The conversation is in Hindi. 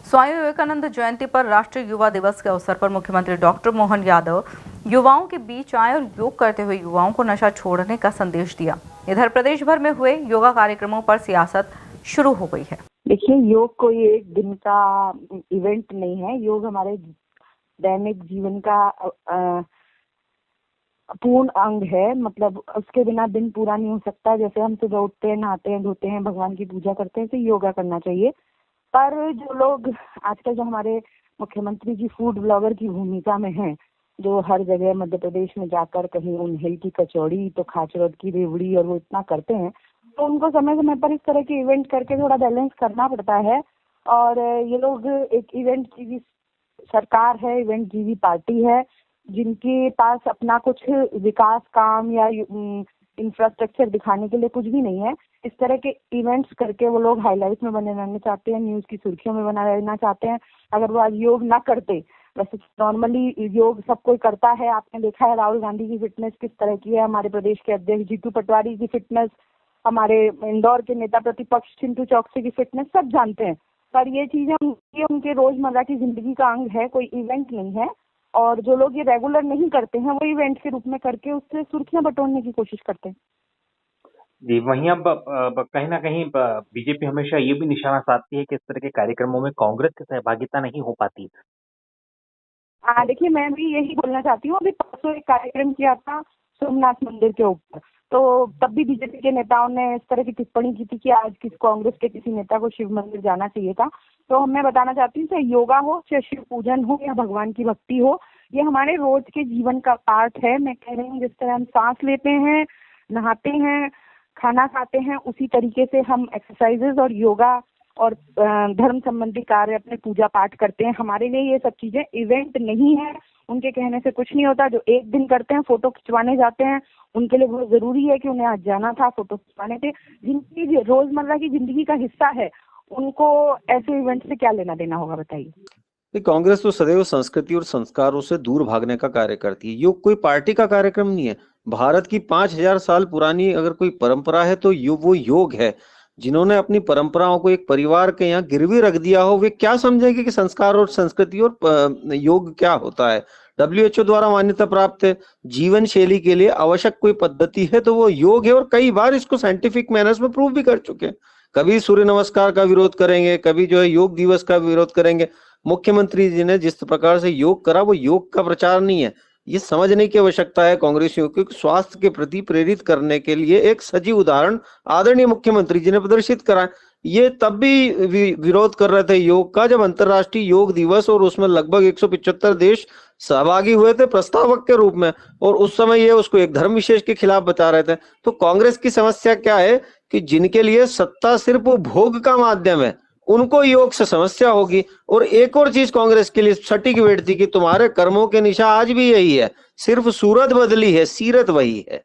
स्वामी विवेकानंद जयंती पर राष्ट्रीय युवा दिवस के अवसर पर मुख्यमंत्री डॉक्टर मोहन यादव युवाओं के बीच आए और योग करते हुए युवाओं को नशा छोड़ने का संदेश दिया। इधर प्रदेश भर में हुए योगा कार्यक्रमों पर सियासत शुरू हो गई है। देखिए, योग कोई एक दिन का इवेंट नहीं है। योग हमारे दैनिक जीवन का पूर्ण अंग है। मतलब उसके बिना दिन पूरा नहीं हो सकता। जैसे हम सुबह उठते हैं, नहाते हैं, धोते हैं, भगवान की पूजा करते हैं, तो योगा करना चाहिए। पर जो लोग आजकल जो हमारे मुख्यमंत्री जी फूड ब्लॉगर की भूमिका में हैं, जो हर जगह मध्य प्रदेश में जाकर कहीं उन्हेल की कचौड़ी तो खाचरत की रेवड़ी और वो इतना करते हैं, तो उनको समय समय पर इस तरह के इवेंट करके थोड़ा बैलेंस करना पड़ता है। और ये लोग एक इवेंट जीवी सरकार है, इवेंट जीवी पार्टी है, जिनके पास अपना कुछ विकास काम या इंफ्रास्ट्रक्चर दिखाने के लिए कुछ भी नहीं है। इस तरह के इवेंट्स करके वो लोग हाईलाइट में बने रहना चाहते हैं, न्यूज की सुर्खियों में बना रहना चाहते हैं। अगर वो आज योग ना करते, वैसे नॉर्मली योग सब कोई करता है। आपने देखा है राहुल गांधी की फिटनेस किस तरह की है, हमारे प्रदेश के अध्यक्ष जीतू पटवारी की फिटनेस, हमारे इंदौर के नेता प्रतिपक्ष चिंटू चौकसी की फिटनेस, सब जानते हैं। पर ये चीजें उनके रोजमर्रा की जिंदगी का अंग है, कोई इवेंट नहीं है। और जो लोग ये रेगुलर नहीं करते हैं, वो इवेंट के रूप में करके उससे सुर्खियां बटोरने की कोशिश करते हैं। जी, वहीं अब कहीं ना कहीं बीजेपी हमेशा ये भी निशाना साधती है कि इस तरह के कार्यक्रमों में कांग्रेस की सहभागिता नहीं हो पाती। देखिए, मैं भी यही बोलना चाहती हूँ। अभी परसों एक कार्यक्रम किया था सोमनाथ मंदिर के ऊपर, तो तब भी बीजेपी के नेताओं ने इस तरह की टिप्पणी की थी कि आज कांग्रेस के किसी नेता को शिव मंदिर जाना चाहिए था। तो मैं बताना चाहती हूँ, चाहे योगा हो, चाहे शिव पूजन हो या भगवान की भक्ति हो, ये हमारे रोज के जीवन का पार्ट है। मैं कह रही हूँ, जिस तरह हम सांस लेते हैं, नहाते हैं, खाना खाते हैं, उसी तरीके से हम एक्सरसाइजेज और योगा और धर्म संबंधी कार्य, अपने पूजा पाठ करते हैं। हमारे लिए ये सब चीजें इवेंट नहीं है। उनके कहने से कुछ नहीं होता। जो एक दिन करते हैं, फोटो खिंचवाने जाते हैं, उनके लिए बहुत जरूरी है कि उन्हें आज जाना था, फोटो खिंचवाने थे। जिनकी रोजमर्रा की जिंदगी का हिस्सा है, उनको ऐसे इवेंट से क्या लेना देना होगा, बताइए। कांग्रेस तो सदैव संस्कृति और संस्कारों से दूर भागने का कार्य करती है। योग कोई पार्टी का कार्यक्रम नहीं है। भारत की 5000 साल पुरानी अगर कोई परंपरा है तो वो योग है। जिन्होंने अपनी परंपराओं को एक परिवार के यहाँ गिरवी रख दिया हो, वे क्या समझेंगे कि संस्कार और संस्कृति और योग क्या होता है। WHO द्वारा मान्यता प्राप्त है जीवन शैली के लिए आवश्यक कोई पद्धति है तो वो योग है, और कई बार इसको साइंटिफिक मैनर्स में प्रूव भी कर चुके हैं। कभी सूर्य नमस्कार का विरोध करेंगे, कभी जो है योग दिवस का विरोध करेंगे। मुख्यमंत्री जी ने जिस प्रकार से योग करा, वो योग का प्रचार नहीं है। ये समझने की आवश्यकता है कांग्रेसियों को, स्वास्थ्य के प्रति प्रेरित करने के लिए एक सजीव उदाहरण आदरणीय मुख्यमंत्री जी ने प्रदर्शित करा। ये तब भी विरोध कर रहे थे योग का, जब अंतरराष्ट्रीय योग दिवस और उसमें लगभग 175 देश सहभागी हुए थे प्रस्तावक के रूप में, और उस समय ये उसको एक धर्म विशेष के खिलाफ बता रहे थे। तो कांग्रेस की समस्या क्या है कि जिनके लिए सत्ता सिर्फ भोग का माध्यम है, उनको योग से समस्या होगी। और एक और चीज कांग्रेस के लिए सटीक बैठती कि तुम्हारे कर्मों के निशा आज भी यही है, सिर्फ सूरत बदली है, सीरत वही है।